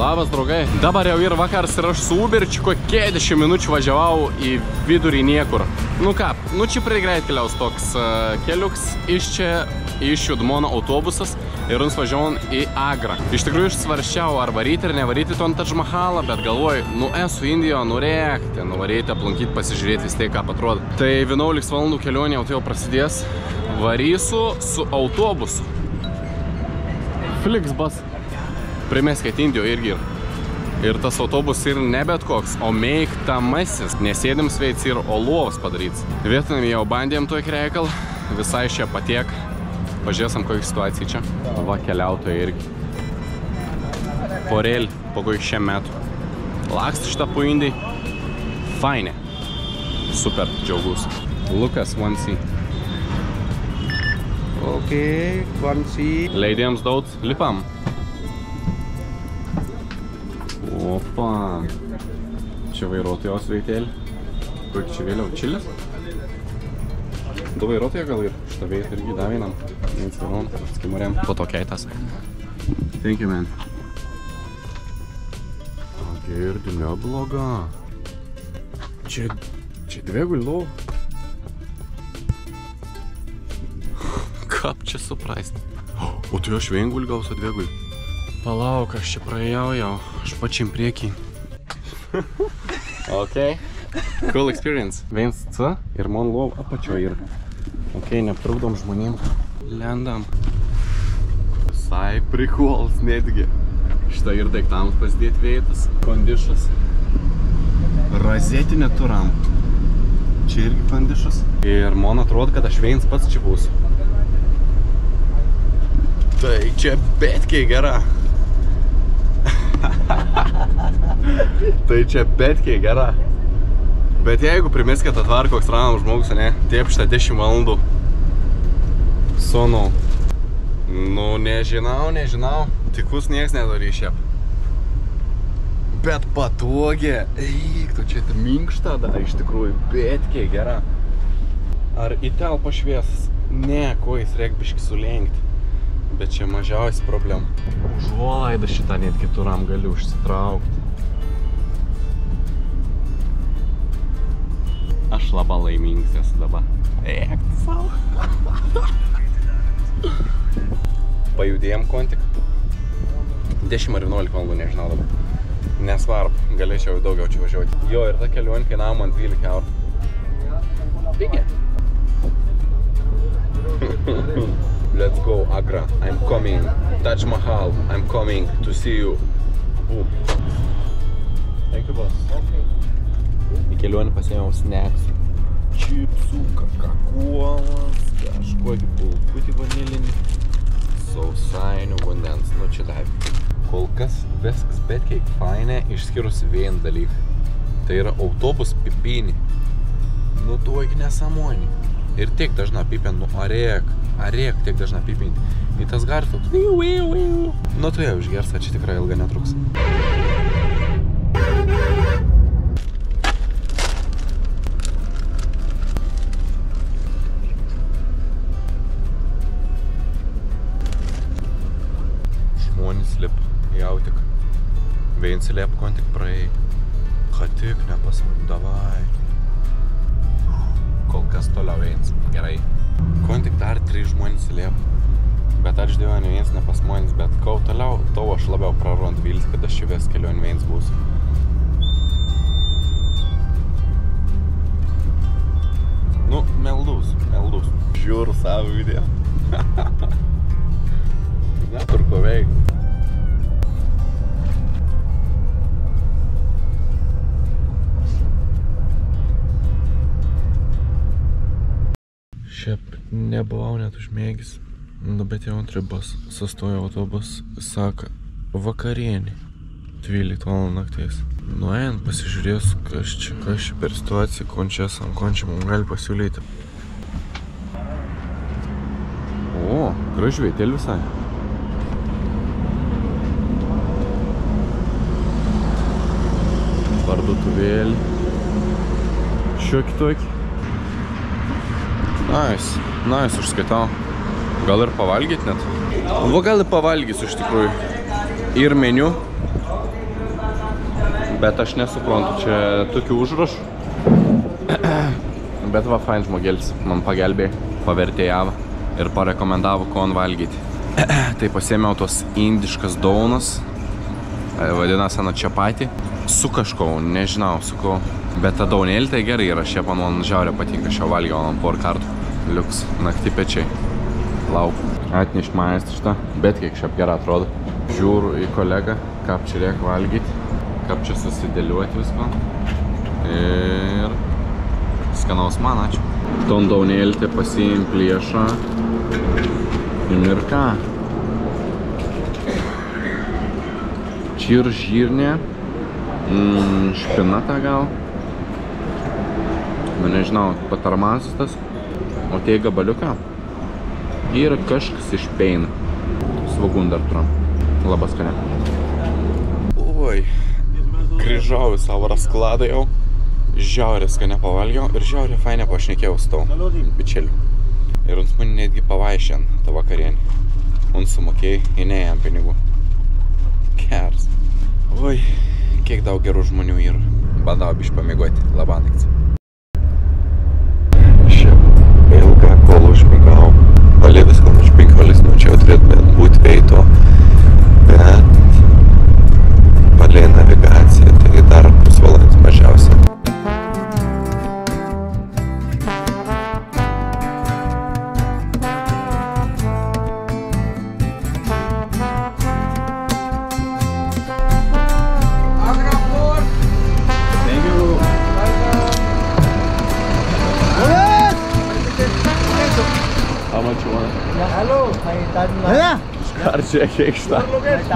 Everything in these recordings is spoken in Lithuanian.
Labas, draugai. Dabar jau ir vakars ir aš su Uberičiu kokie 10 minučių važiavau į vidurį niekur. Nu ką, nu čia prie greitkeliaus toks keliuks iš čia iš Judmono autobusas ir mums važiavom į Agrą. Iš tikrųjų svarsčiau ar varyti ar nevaryti to Taj Mahalą, bet galvoju, nu esu Indijoje, norėkti, nuvaryti, aplankyti, pasižiūrėti vis tai, ką atrodo. Tai 11 valandų kelionė jau tai jau prasidės. Varysiu su autobusu. Flixbus. Primeskit Indijoje irgi ir. Ir tas autobus ir ne bet koks, o mėgtamasis. Nesėdim sveic ir olovas padaryts. Vietinam jau bandėm tokį reikalą. Visai čia patiek. Pažiūrėsim, kokia situacija čia. Va, keliautojai irgi. Porėl, po kokį 6 metų. Laksti šitą po Indijai. Fainė. Super, džiaugus. Lukas, 1C. Ok, 1C. Leidėjams daug, lipam. Opa. Čia vairuotojos veitėlį. Kokį čia vėliau? Čilis? Du vairuotojai gal ir šitą veitą irgi davinam. Neatsivarom, skimuriam. Po to keitas. Thank you, man. Girdi, nebloga. Čia dviegulių lovų. Kaip čia suprasti? O tu aš viengulių gausiu dviegulių. Palauk, aš čia praėjau jau. Aš pačiam priekį. Ok. Cool experience. Viens C ir man lov apačioje ir. Ok, neaptrukdom žmonėm. Lendam. Visai prikols netgi. Šitą ir daiktams pasidėti vietas. Kondišas. Rozetinę turam. Čia irgi kondišas. Ir man atrodo, kad aš viens pats čia būsiu. Tai čia betkiai gera. Tai čia betkiai gera. Bet jeigu primeskit atvar koks ramas žmogus, ne, taip šitą 10 valandų sonau. Nu, nežinau. Tikus nieks nedori šiap. Bet patogė. Eik, tu čia minkšta, da, iš tikrųjų, betkiai gera. Ar į telpą šviesas? Ne, ko jis reik biški sulenkti. Bet čia mažiausiai problemų. Užuolaidą šitą net kituram galiu užsitraukti. Aš labai laimingas esu dabar. Eik, savo. Pajudėjom kontik. 10 ar 11 valandų, nežinau dabar. Nesvarbu, galėčiau daugiau čia važiuoti. Jo, ir ta kelionė kainavo man 12 eurų. Pigiai. Let's go, Agra. I'm coming. Taj Mahal. I'm coming to see you. Boom. Thank you, boss. Į kelionį pasiėmiau snacks. Čipsų, kakakuolas, kažkokį pulkutį vanilinį, sausainių, vandens. Nu, čia taip. Kol kas viskas betkiai fainė, išskyrus vien dalyką. Tai yra autobus pipinį. Nu, duok nesamonį. Ir tiek dažna pipin, nu, arėk tiek dažna pipinti. Į tas garsas toks. Nu, tu jau išgersa, čia tikrai ilga netruks. Žmonės lip, jau tik. Vien silėp, kon tik praėjai. Ką tik nepasmūdų, davai. Kol kas toliau eins. Gerai. Kon tik dar 3 žmonės silėp. Bet aš dėjau ne viens nepasmonis, bet kau toliau, tau aš labiau prarant viltis, kad aš čia vis kelionį viens būsiu. Nu, meldus. Žiūrų savo video. Netur ko veikti. Šiaip nebuvau net užmėgęs, nu bet jau ant ribos sustojo autobus, sako, vakarienį, 12 valandų nakties. Nuėjant pasižiūrės, kas čia per situaciją, kon čia mums gali pasiūlyti. O, gražiu vietėlį visai. Parduotuvėlį. Šiokį tokį. Nice, užskaitau. Gal ir pavalgyt net? Va, gal ir pavalgysiu iš tikrųjų. Ir meniu. Bet aš nesuprantu, čia tokių užrašų. Bet va, fain žmogelis man pagelbėjo, pavertėjavo ir parekomendavo, ko valgyti. Tai pasėmiau tos indiškas daunas, vadinasi ant čapatį, su kažko, nežinau, su ko. Bet ta daunėlė tai gerai yra, šiaip man žiauriai patinka, šio valgiau man porą kartų. Liuks, nakti pečiai. Lauk. Atneš manęs šitą, bet kiek šiaip gerai atrodo. Žiūriu į kolegą, kaip čia reikia valgyti, kaip čia susidėliuoti visko. Ir skanaus man, ačiū. Ton daunėlį tai pasiim pliešą. Ir ką? Čia ir žirnė, špinata gal. Nu nežinau, patarmasis tas. O tai gabaliuką. Ir kažkas iš peina. Svogūn dar turam. Labas skane. Oi, grįžau į savo raskladą jau. Žiauriai skane pavalgiau ir žiauriai fainę pašnekėjau su tau, bičeliu. Ir uns mane netgi pavaišėn tą vakarienį. Uns sumokėjai, įnėjam pinigų. Kers. Oi, kiek daug gerų žmonių yra. Bandau biškį pamiegoti. Labanakts. Šiaip ilgą kol užmigau. Palė viską už 15 minučių jau turėtume būti veito. Bet palė navigacija tai dar pusvalandį mažiausiai.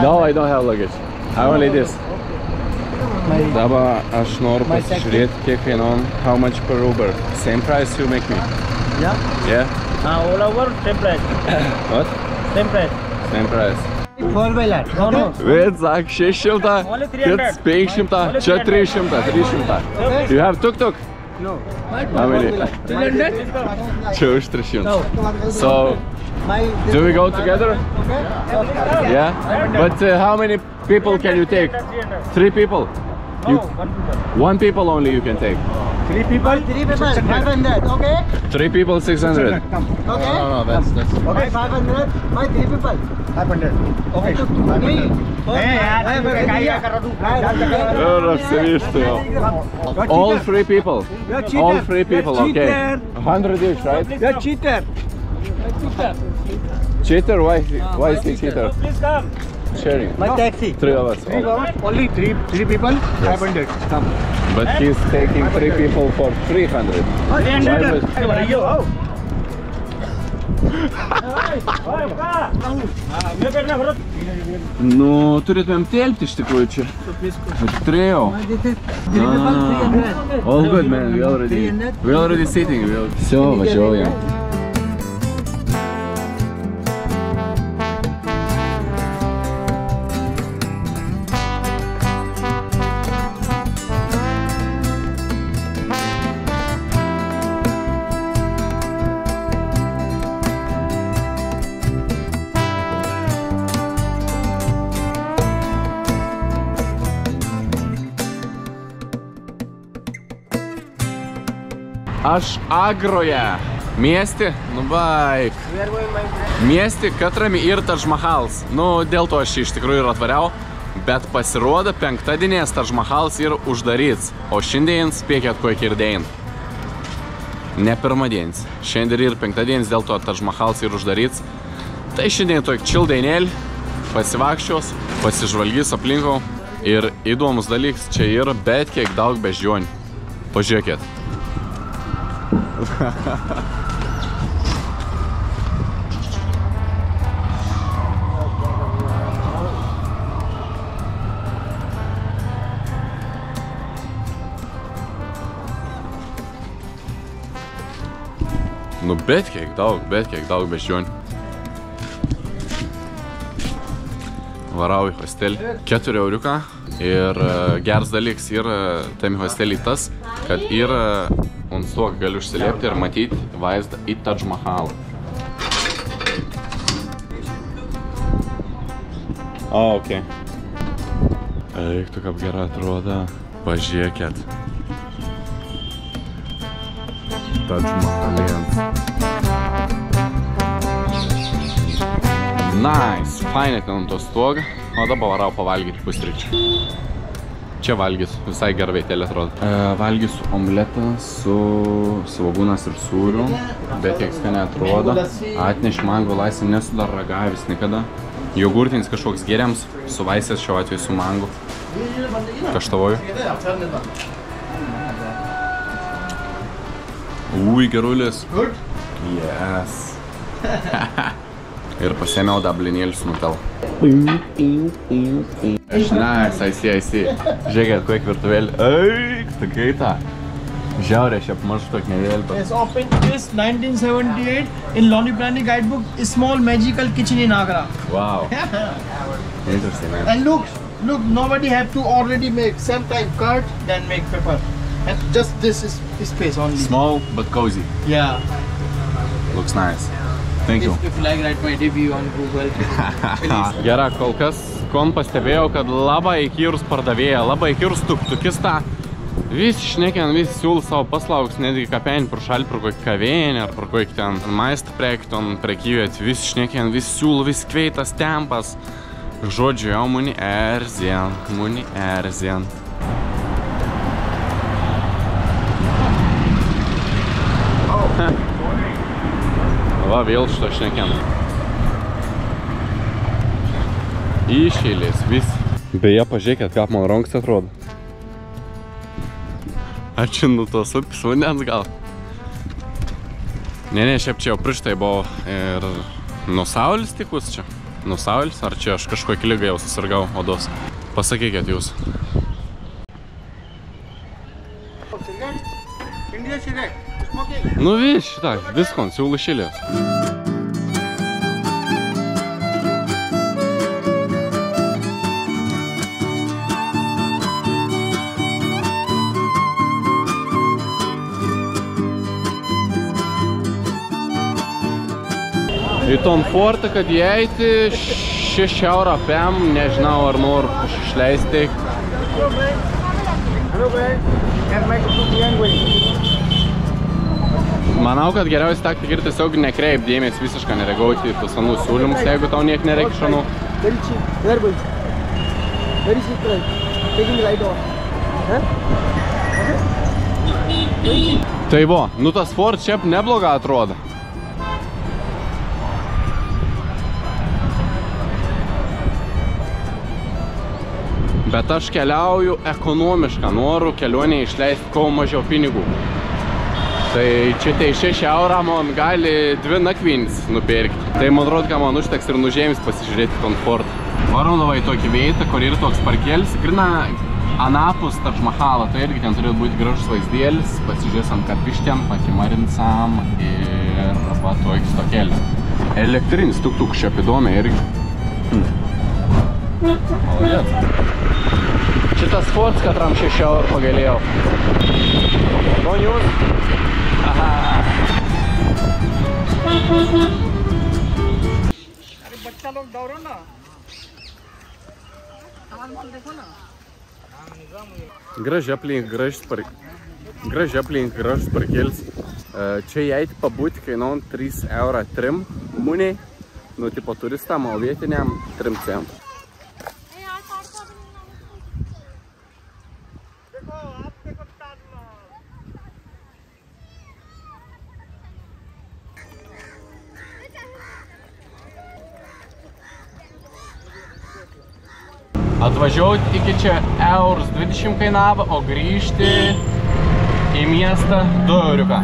No, I don't have luggage. I only this. Dabar aš noriu pasižiūrėti, kiek kainuoja, how much per Uber. Same price you make me. Yeah? Yeah? All over, same price. What? Same price. Same price. 4-wheeler. No. Vėl sak 600, Only 300. 500, čia 300. You have tuk-tuk? No. How many? 300? Čia už 300. So, do we go together? Okay. Yeah? But how many people can you take? 3 people? No, 1 people. 1 people only you can take. 3 people? 3 people, 500, okay? 3 people, 600. Okay? No, that's... Okay, 500, my 3 people. 500. Okay. All 3 people. All 3 people, okay. 100 each, right? You're cheater. Cheater? Why is he cheater? Please come. Sharing. My taxi. 3 of us. Only 3 people, 500. Come. But he's taking 3 people for 300. 300. Nu, turėtumėm telpti iš tikrųjų čia. Turėjau. All good, man. We already sitting. Все, važiuojam. Aš Agroje. Miesti, nu baik. Miesti, Katrami ir Taj Mahals. Nu, dėl to aš iš tikrųjų ir atvariau. Bet pasirodo, penktadienės Taj Mahals yra uždaryts. O šiandien spėkėt kokį ir dėin. Ne pirmadienis. Šiandien ir penktadienis, dėl to Taj Mahals yra uždaryts. Tai šiandien tokį chill dainėlį. Pasivakščios, pasižvalgys aplinkau. Ir įdomus dalykas čia yra, bet kiek daug beždžionių. Pažiūrėkit. Nu, bet kiek daug beždžionių. Varau į hostelį. 4 euriuką. Ir geras dalykas yra tame hostelį tas, kad yra ant stogo galiu užsiliepti ir matyti vaizdą į Taj Mahalą. O, okei. Eik, tu kaip gerai atrodo. Pažiūrėkit. Taj Mahalėns. Nice. Fainai ten to stogą. O dabar varau pavalgyti pusryčių. Čia valgysiu. Visai gerai vietėlė atrodo. Valgysiu omletą su svogūnas ir sūriu. Bet tiek skaniai atrodo. Atneši mango laisvę, nesu dar ragavęs niekada. Jogurtinis kažkoks geriams. Su vaisės šiuo atveju su mango. Kaštavoju. Ui, gerulis. Yes. Ir pasėmiau dablinėlius nutel. Nice, I see. Žiūrėkit, kokia virtuvėlė. Eik, ta greita. Žiaurė, šiaip mažu tokį nevėlį. Yes, opened this 1978 in Lonely Planet guidebook, a small magical kitchen in Agra. Wow. Interesting, man. And look, nobody have to already make same time curd, then make pepper. And just this is space only. Small but cozy. Yeah. Looks nice. Thank you. If you like, write my review on Google. Gerai, kol kas, kon pastebėjau, kad labai įkyrus pardavėja, labai įkyrus tuktukista. Visi šnekien, visi siūlo savo paslaugus, netgi kapenį per šalį, per kokį kavienį, ar per kokį ten maistą prekį, ten prekyviet. Visi šnekien, visi siūlo, visi kveitas, tempas. Žodžiu, jau muni erzien. Va, vėl šito šnekien. Išėlės visi. Beje, pažiūrėkit, kaip man rankas atrodo. Ačiū nu tos upės vandens gal. Ne, šiaip čia jau prieš tai buvo ir nuo saulės tikus čia. Nuo saulės, ar čia aš kažkokį ligą jau susirgau odos. Pasakykit jūs. Nu vis šitą, viskon, siūlų šilės. Į Tom Fortą, kad įeiti 6 eurų PM, nežinau ar noriu išleisti. Manau, kad geriausia taktika ir tiesiog nekreip dėmesį, visiškai nereagauti į tus anų siūlymus, jeigu tau niek nereikia šanų. Tai vo, nu tas Ford šiaip nebloga atrodo. Bet aš keliauju ekonomišką, noriu kelionėje išleisti kuo mažiau pinigų. Tai čia tai 6 eurų man gali 2 nakvynės nupirkti. Tai man atrodo, kad man užteks ir nužėmis pasižiūrėti Tom Ford. Varom davai tokį vietą, kur yra toks parkelis. Grina anapus Taj Mahalą, tai irgi ten turėtų būti gražus vaizdėlis. Pasižiūrėsim, kad vištėm, pakimarinsam ir va toks tokelis. Elektrinis tuk-tuk šiaip įdomi irgi. Malodėt. Šitas Ford katram 6 eurų pagalėjau. No news. Aha. अरे बच्चा लोग दौड़ो ना सामान देखो ना Graži aplink, gražus parkelis. Čia įeiti pabūti kainuojant 3 eurų trim muniai. Nu, tipo turistam, o vietiniam 3 centų. Atvažiuoti iki čia eurus 20 kainavo, o grįžti į miestą 2 euriuką.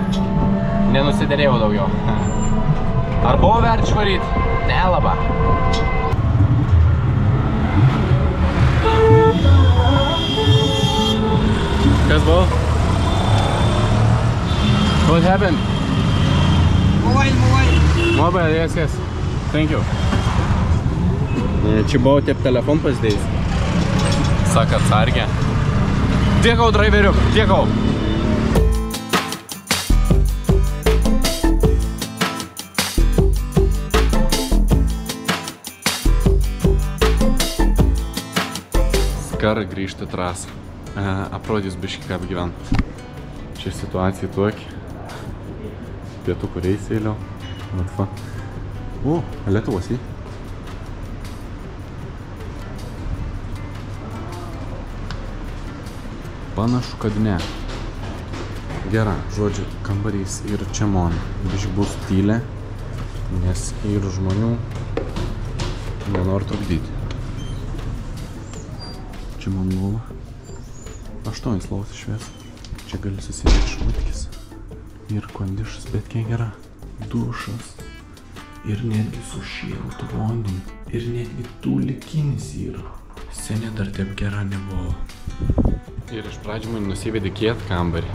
Nenusiderėjau daugiau. Ar buvo verčių varyti? Nelaba. Kas buvo? What happened? Mobile, yes. Thank you. Čia buvo taip telefon pasidėjęs. Saka atsargė. Dėkau, driveriuk, dėkau. Skar grįžti trasą. aprodys biškį ką apgyvent. Čia situacija tokia. Pietų Korėjai sėliau. Latva. O, Lietuvos į. Panašu, kad ne. Gera, žodžiu, kambarys ir čia man. Biškį bus tylė, nes ir žmonių nenori trukdyti. Čia man lova. 8 lovas išvies. Čia gali susidėti švatkis. Ir kondišas, bet kiek gera. Dušas. Ir netgi su šiltu vandeniu. Ir netgi tūlikinis yra. Seniai dar taip gera nebuvo. Ir iš pradžių man nusivedė kiet kambarį.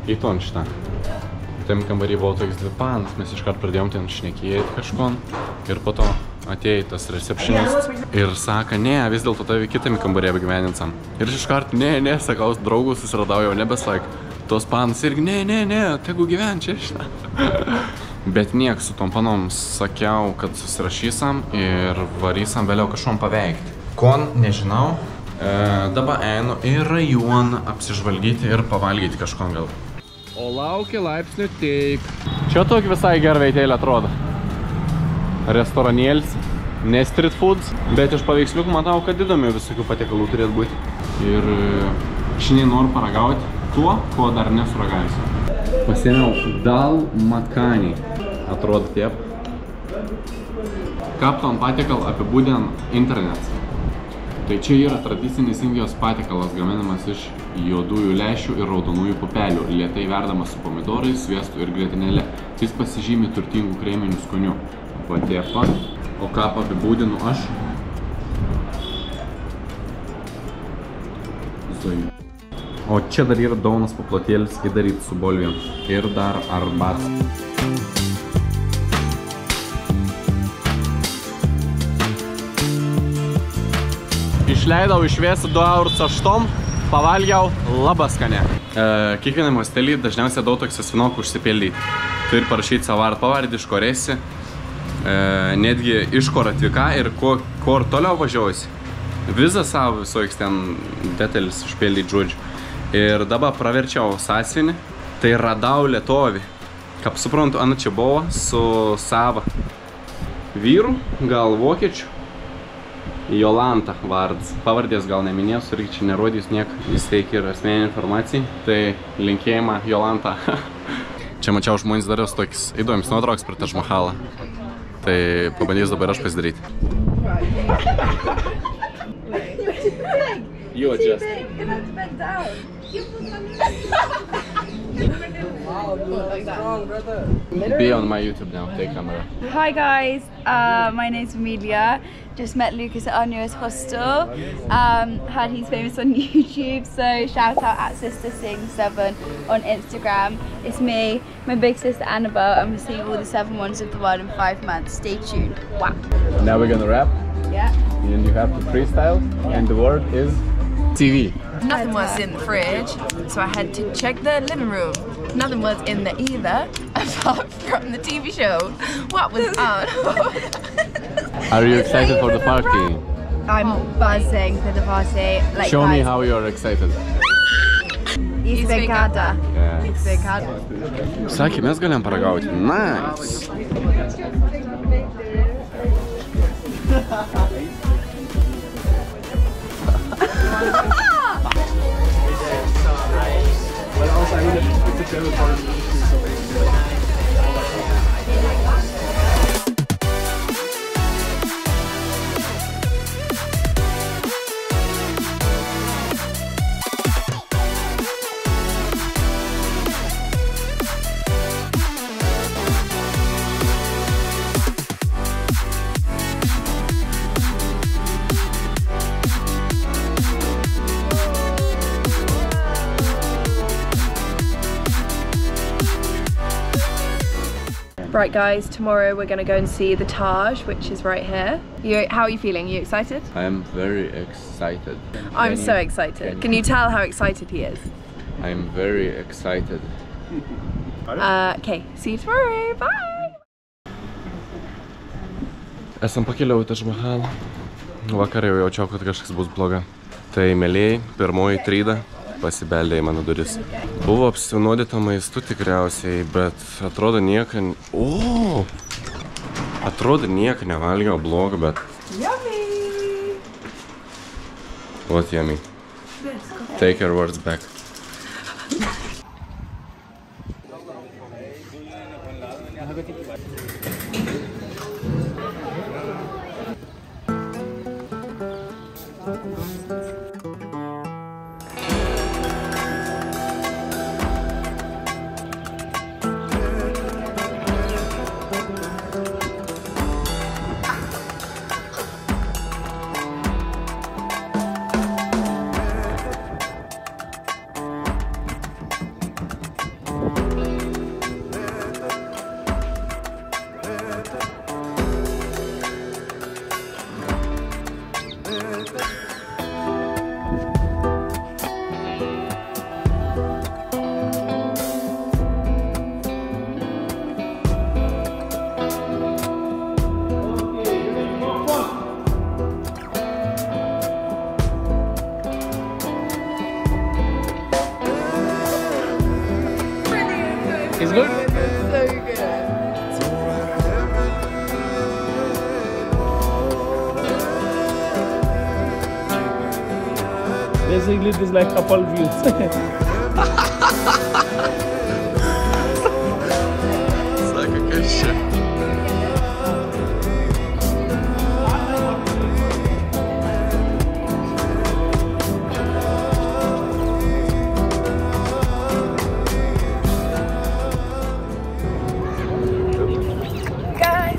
Į ton šitą. Tam kambarį buvo toks 2 panas, mes iškart pradėjom ten šnekėti kažkon. Ir po to atėjo tas receptionist ir sako, ne, vis dėlto tave kitame kambarį apgyveninsam. Ir iškart, ne, sakau, draugų susiradau jau nebeslaik. Tos panas irgi, ne, tegu gyven čia šitą. Bet niek su tom panom sakiau, kad susirašysam ir varysam vėliau kažkom paveikti. Kon, nežinau. Dabar einu į rajoną apsižvalgyti ir pavalgyti kažkon gal. O laukia laipsnių taip. Čia tokį visai gerą veidėlį atrodo. Restoranėlis, ne street foods, bet iš paveiksliukų matau, kad įdomių visokių patiekalų turėtų būti. Ir šiandien noriu paragauti tuo, ko dar nesuragausiu. Pasėmiau dal makhani. Atrodo taip. Kapton patiekal apibūdina internetas. Tai čia yra tradicinis Indijos patiekalas gaminamas iš juodųjų lęšių ir raudonųjų pupelių, lėtai verdamas su pomidorais, sviestu ir grietinėle. Jis pasižymi turtingų kreminių skonių. Va tiek pat. O ką apibūdinu aš? Zoju. O čia dar yra daunas paplotėlis įdaryt su bolvijom. Ir dar arbatas. Išleidau išvėsi 2,08 €, pavalgiau labai skane. Kiekvienam hostelį dažniausiai daug toks sasvinokų užsipildyti. Turi parašyti savo pavardį, iš kur esi, netgi iš kur atvyka ir kur toliau važiuosi. Vizą savo visokius ten detalės užpildyti žodžiu. Ir dabar praverčiau sąsienį, tai radau lietovį. Kaip suprantu, Ana čia buvo su savo vyru, gal vokiečiu. Jolanta vardas. Pavardės gal neminėsiu, irgi čia nerodys niek, jis teikia ir asmeninį informaciją. Tai linkėjimą Jolanta. Čia mačiau žmonės darius tokis įdomis nuotrauks prie Taj Mahalą. Tai pabandysiu dabar aš pasidaryti. You adjust. Be on my YouTube now, take camera. Hi guys, my name's Amelia. Just met Lucas at our newest hostel. Heard he's famous on YouTube, so shout out at Sister7 on Instagram. It's me, my big sister Annabelle, and we're seeing all the 7 wonders of the world in 5 months. Stay tuned. Wow. Now we're gonna rap. Yeah. And you have to freestyle, and the word is TV. Nothing was in the fridge, so I had to check the living room. Nothing was in there either, apart from the TV show. What was on? Are you excited for the party? I'm buzzing for the party. Like, Show me how you're excited. Sveikata. Yes. Sveikata. Sakė, mes galim paragauti. Nice. Right guys, tomorrow we're going to go and see the Taj, which is right here. How are you feeling? Are you excited? I am very excited. I'm so excited. Can you tell how excited he is? I am very excited. Okay, see you tomorrow. Bye! Esam pakeliau į Taj Mahalą. Vakar jau jaučiau, kad kažkas bus bloga. Tai, mėlėjai, pirmoji tryda pasibeldė į mano duris. Buvo apsinuodyta maistu tikriausiai, bet atrodo nieko... O! Atrodo nieko nevalgiau blogo, bet... Yummy! What yummy? Take your words back. It's good? So good. Basically, it is like couple views. Sako, kas čia?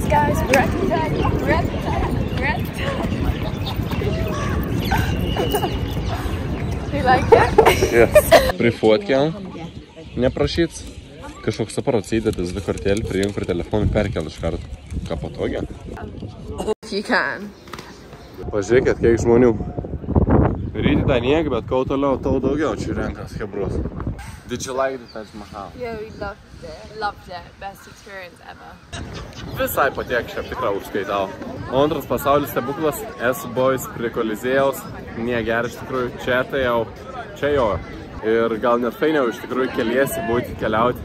Guys, we're at the time. Do you like it? Yes. Prifotkėm. Neprašyts. Kažkoks aparatas įdėtas 2 kortelį, prijung prie telefonų, perkel iš karto. Ką patogia? If you can. Pažiūrėkit, kiek žmonių. Ryti tą niek, bet kau toliau, tau daugiau čia renkas hebrus. Did you like the Taj Mahal? Yeah, we loved it. Loved it. Best experience ever. Visai patiek šią tikrą užskaitau. O antras pasaulis stebuklas, esu buvęs prie Kolizėjaus, negerai iš tikrųjų, čia tai jau, čia jo. Ir gal net fainiau iš tikrųjų keliesi būti, keliauti.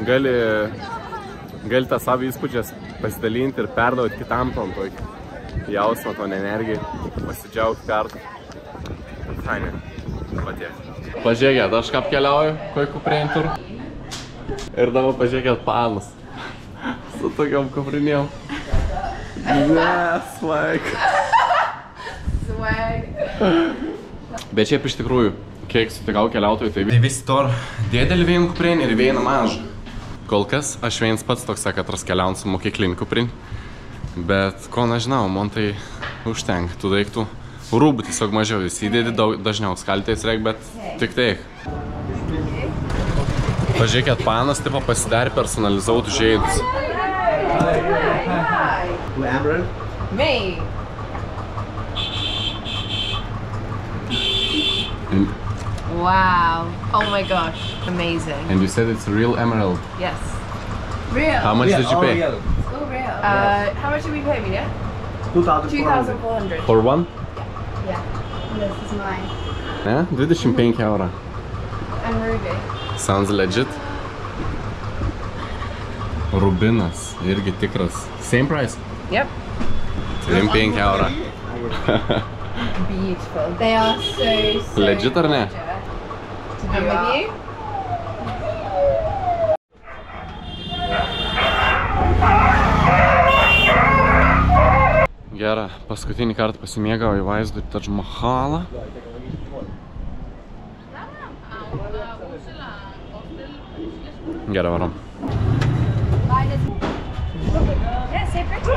Gali tą savo įspūdžias pasidalinti ir perduoti kitam tom tokį jausmą, ton energiją, pasidžiaugti kartu. Fainai, patiek. Pažiūrėkit, aš kaip keliauju, kokį kuprinį tur. Ir dabar pažiūrėkit panus. Su tokiom kuprinėm. Swag. Bet šiaip iš tikrųjų, kiek sutikau keliautojų, tai visi tur dėdelį vien kuprinį ir vieną mažą. Kol kas aš vienas pats toks, kad keliaujant su mokyklinį kuprinį. Bet ko nežinau, man tai užtenka tų daiktų. Rūbų tiesiog mažiau, jis įdėdi dažniau skaltais reik, bet tik teik. Pažiūrėkit, panas tipo pasidarė personalizuotų žaidus. Me. Wow. Oh my gosh. Amazing. And you said it's real emerald. Yes. Real. How much did you pay? Oh, real. How much did we pay, Media? 2,400. For one? Yeah, this is mine. Ne? 25 €. And Ruby. Sounds legit. Rubinas, irgi tikras. Same price? Yep. 25 €. Beautiful. They are so Legit ar ne? And with you? Gera, paskutinį kartą pasimėgau į vaizdą Taj Mahalą. Gera, varom. Yeah, so pretty.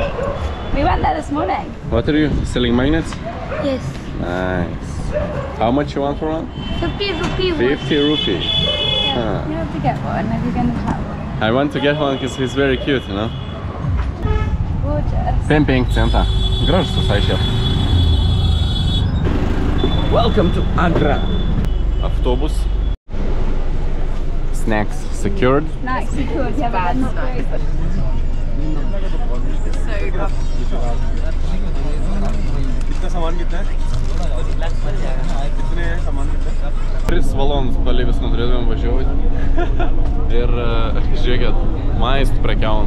We went there this morning. What are you selling magnets? Yes. Nice. How much you want for one? 50 rupee. 50 rupee. Yeah, you have to get one if you're going to travel. I want to get one because he's very cute, you know? Gorgeous. 5 centą. Gražus visai šiaip. Welcome to Agra. Autobus. Snacks secured. Nice, you could. You have a nice. So comfortable. कितना सामान कितना है? 3 valandus palei vis neturėtumėm važiuoti. Ir žiūrėkit, maistų prekiavom.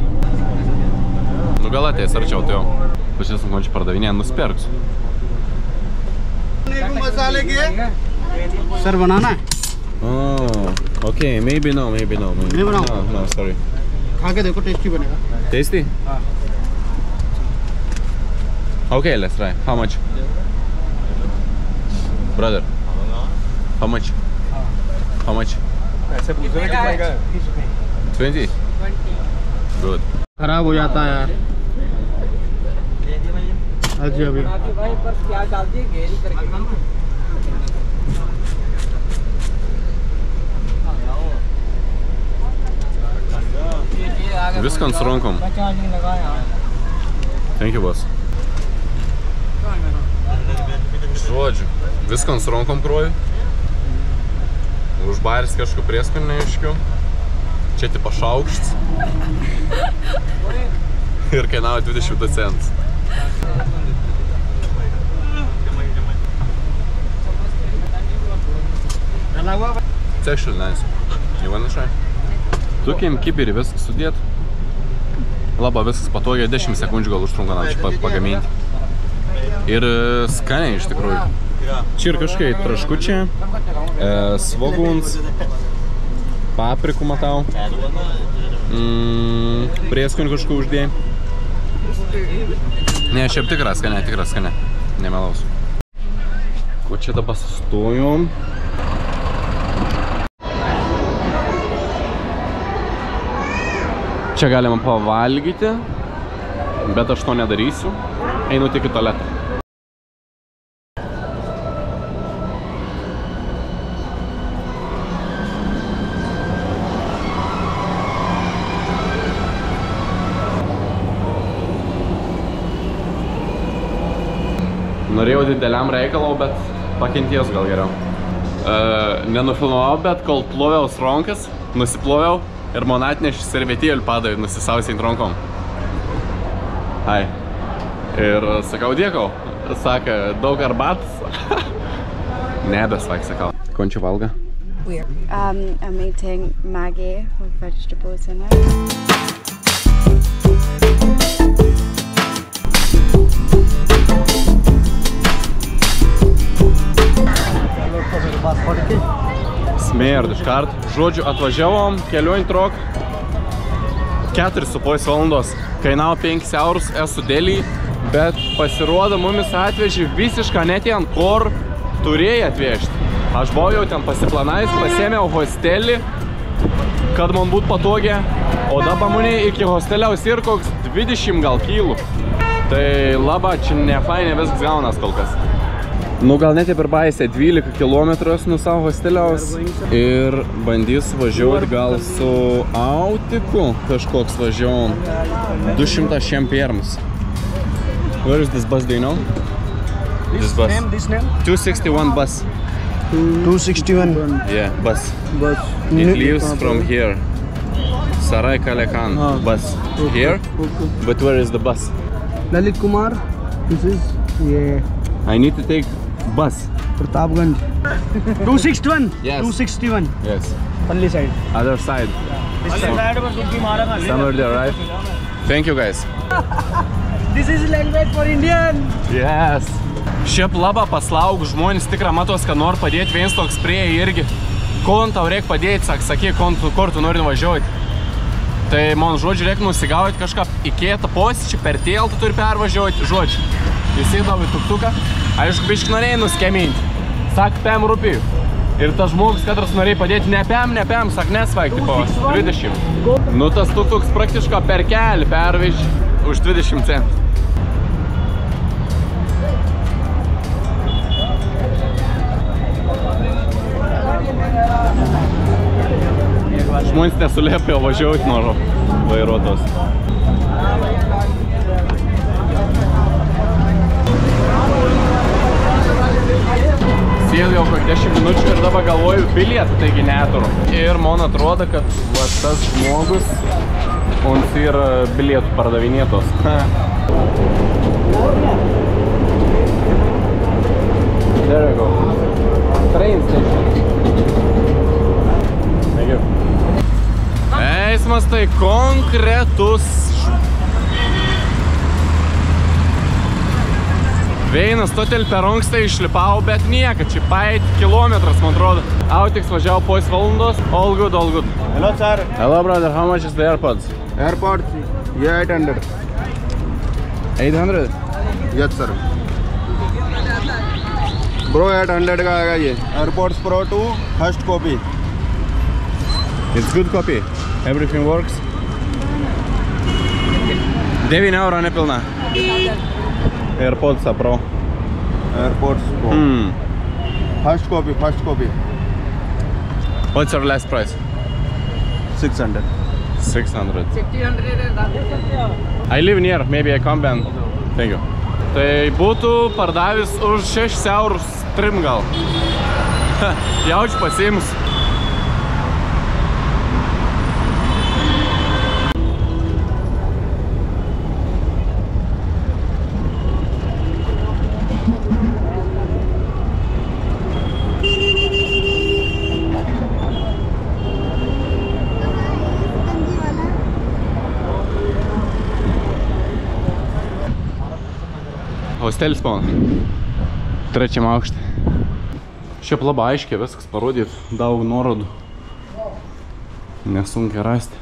Nu gal ateis arčiau tai jau. Pažiūrėsim, ko čia pardavinė, nusipirksiu. Sir, banana है? Oh, okay, maybe no. नहीं बनाओ? No, sorry. खा के देखो, टेस्टी बनेगा. Tasty? हाँ. Okay, let's try. How much? Brother. How much? How much? 20? Good. खराब हो जाता है यार. अच्छा अभी. Viską ant rankom. Thank you, boss. Žodžiu, viską ant rankom kroju. Užbaris kažko prieskonį neaiškiu. Čia tipo šaukšts. Ir kainavo 20 centų. It's actually nice. You wanna try? Tukim kibirį viską sudėt. Laba viskas patogiai, 10 sekundžių gal užtrunka čia pagaminti. Ir skaniai iš tikrųjų. Čia ir kažkai traškučiai, svoguns, paprikų matau, prieskonių kažką uždėjai. Ne, šiaip tikras skaniai, nemelausiu. Ko čia dabar sustojom? Čia galima pavalgyti, bet aš to nedarysiu. Einu tik į tualetą. Norėjau dideliam reikalau, bet pakenties gal geriau. Nenufilmavau, bet kol ploviaus rankas, nusiploviau ir man atnešė servetėlį padavė nusisausiai rankom. Hai. Ir sakau dėkau. Saka, daug arbatas. Nebesvak, sakau. Ko čia valga? I'm eating Maggi with vegetables in it. Smėrd iškart. Žodžiu, atvažiavom, keliuojant trok. 4,5 valandos. Kainavo 5 eurus, esu Delį. Bet pasirodo, mumis atvežė visišką net ten, kur turėjai atvežti. Aš buvau jau ten pasiplanais, pasėmiau hostelį, kad man būtų patogia. O dabar mane iki hosteliaus ir koks 20 gal kilų. Tai laba, čia nefainė viskas gaunas kol kas. Nu gal net ir baisė 12 km nuo savo hosteliaus. Ir bandys važiuoti gal su Autiku kažkoks važiuom. 200 šemperms. Where is this bus, do you know? This bus. This name? 261 bus. 261. Yeah, bus. Bus. It leaves from here. Sarai Kalekan bus. Here? But where is the bus? Lalit Kumar. This is, yeah. I need to take bus. Pratapganj. 261. Yes. 261. Yes. Palli side. Other side. Somewhere there, right? Thank you guys. This is language for Indian. Yes. Šiaip laba paslaug žmonės tikrą matos, kad nori padėti viens toks prie irgi. Kon tau reikia padėti, sakyk, kur tu nori nuvažiuoti. Tai man žodžiu reikia nusigauti kažką įkėtą posėdžią, per tiltą turi pervažiuoti. Žodžiu, įsėdau į tuktuką, aišku, biškai norėjai nuskeminti. Sak, 5 rupijų. Ir tas žmogus, katras norėjai padėti, ne 5, sak, nesvaik, tipo 20. Nu, tas tuktuks praktiškai per kelį perveži už 20 centų. Žmonės nesulėpėjo važiuoti noro vairuotos. Sėdėjau jau kokį 10 minučių ir dabar galvoju bilietą, taigi neturiu. Ir man atrodo, kad va, tas žmogus, ons yra bilietų pardavinėtos. konkretus. Veinas totel per ankstą išlipau, bet niekad, čia pait kilometras, man atrodo. Autiks važiavo pos valandos. All good, all good. Hello, sir. Hello, brother. How much is the AirPods? AirPods, yeah, 800. 800? Yes, sir. Bro, 800 का आएगा ये. AirPods Pro 2, first copy. It's good copy. Everything works. 9 euro nepilna. AirPods Pro. AirPods Pro. First copy, first copy. What's your last price? 600. 600. I live near, maybe I come and... Thank you. Tai būtų pardavis už 6 eurus trim gal. Jaučiu pasiimus. Hostelis mano. 3 aukšte. Šiaip labai aiškiai viskas parodyt, daug nuorodų. Nesunkiai rasti.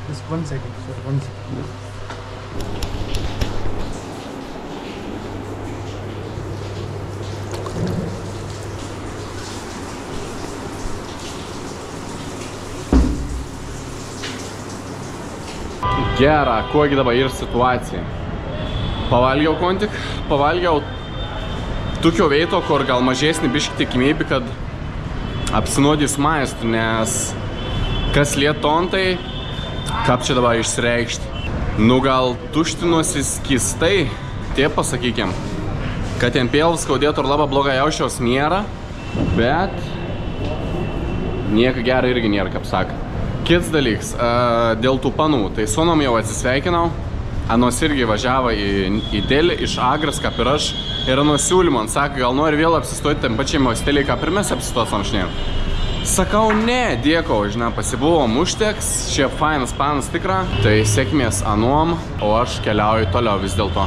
Just 1 second, sir. 1 second. Gera, kogi dabar ir situacija. Pavalgiau kontik, pavalgiau tokio veito, kur gal mažesnį biškį tikimybė, kad apsinuodys maistu, nes kas lietontai, kaip čia dabar išsireikšti. Nu gal tuštinuosi skistai, tie pasakykim, kad ten pėlus skaudėtų ir labai blogai jaučiaus nėra, bet nieko gero irgi nėra, kaip saka. Kits dalyks, dėl tų panų, tai sunom jau atsisveikinau, anos irgi važiavo į Delį iš Agras, kaip ir aš, ir anos siūlymą, man sako, gal nori vėl apsistoti tam pačiam hosteliai, kaip ir mes apsistosim šnėjom. Sakau, ne, dėkau, žinai, pasibuvom užteks, šiaip fainas panas tikra, tai sėkmės anuom, o aš keliauju toliau vis dėlto.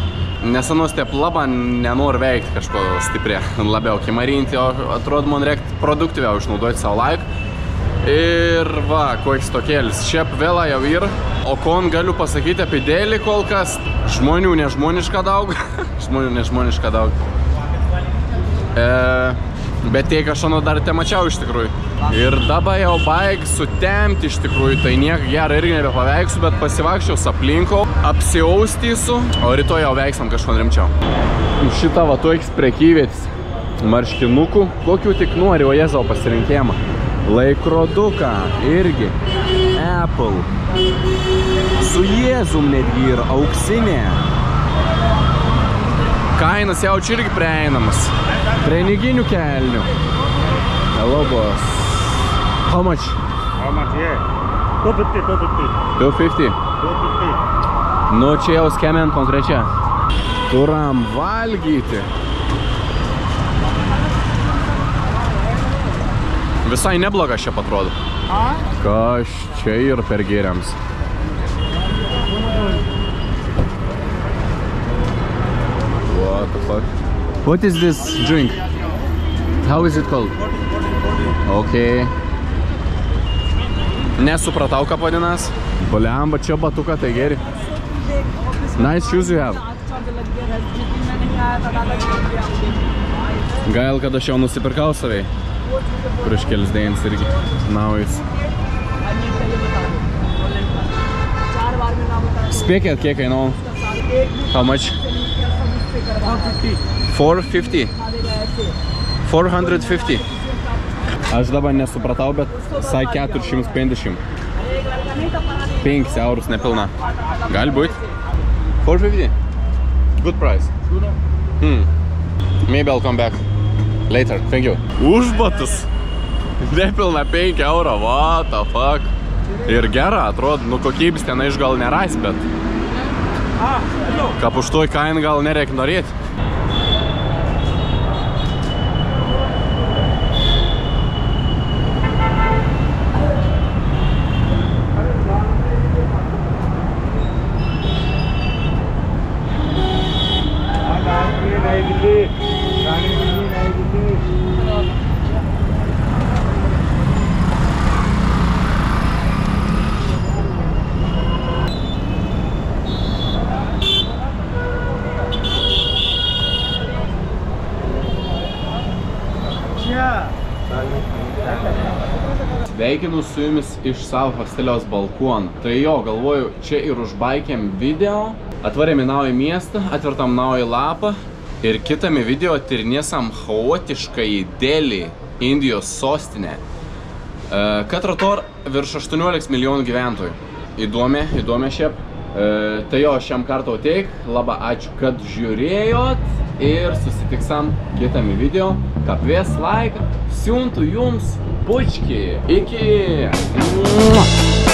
Nes anos taip labai nenori veikti kažko stipriai, labiau kimarinti, o atrodo, man reikia produktyviau išnaudoti savo laiką. Ir va, koks tokėlis. Šiaip vėla jau ir. O kon galiu pasakyti apie Delį kol kas. Žmonių nežmoniška daug. Žmonių nežmoniška daug. Bet tiek aš ano dar te mačiau iš tikrųjų. Ir dabar jau baig sutemti iš tikrųjų. Tai nieko gerą irgi nebepaveiksiu, bet pasivakščiaus aplinko, apsiaustysiu, o rytoj jau veiksam kažko rimčiau. Šitą va toks prekyvėtis marškinukų, kokių tik nori, o jėzau pasirinkėmą. Laikroduką irgi Apple su Jėzum netgi ir auksinė. Kainas jaučiu irgi prieinamas. Treniginių kelnių. Hello boss. How much? How much, yeah? 250, 250? 250. 250. Nu čia jau skemiant konkrečia. Turam valgyti. Visai neblogas čia atrodo. Kas čia ir per gėriams. What the fuck? What is this drink? How is it called? Okay. Nesupratau, ką vadinas. Blemba, čia batuka, tai geri. Nice shoes you have. Gail, kad aš jau nusipirkau savai. Prieš kelis dienas irgi naujus. Spėkit, kiek kainavo? How much? 450. 450. Aš dabar nesupratau, bet sai 450. 5 eurus nepilna. Gali būt? 450. Good price. Maybe I'll come back. Later, thank you. Užbatus. Nepilna 5 euro, what the fuck. Ir gera, atrodo, nu kokybės tenai iš gal nerais, bet Kap už toj kainą gal nereik norėti. Sveikinu su jumis iš savo hosteliaus balkono. Tai jo, galvoju, čia ir užbaikėm video, atvarėm į naują miestą, atvertam naują lapą ir kitame video tyrinėsam chaotiškai Delį, Indijos sostinę. Katrator virš 18 milijonų gyventojų. Įdomi šiaip. Tai jo, šiam kartą ateik, labai ačiū, kad žiūrėjot ir susitiksam kitame video. Kapvės laiką, siuntu jums pučkį. Iki!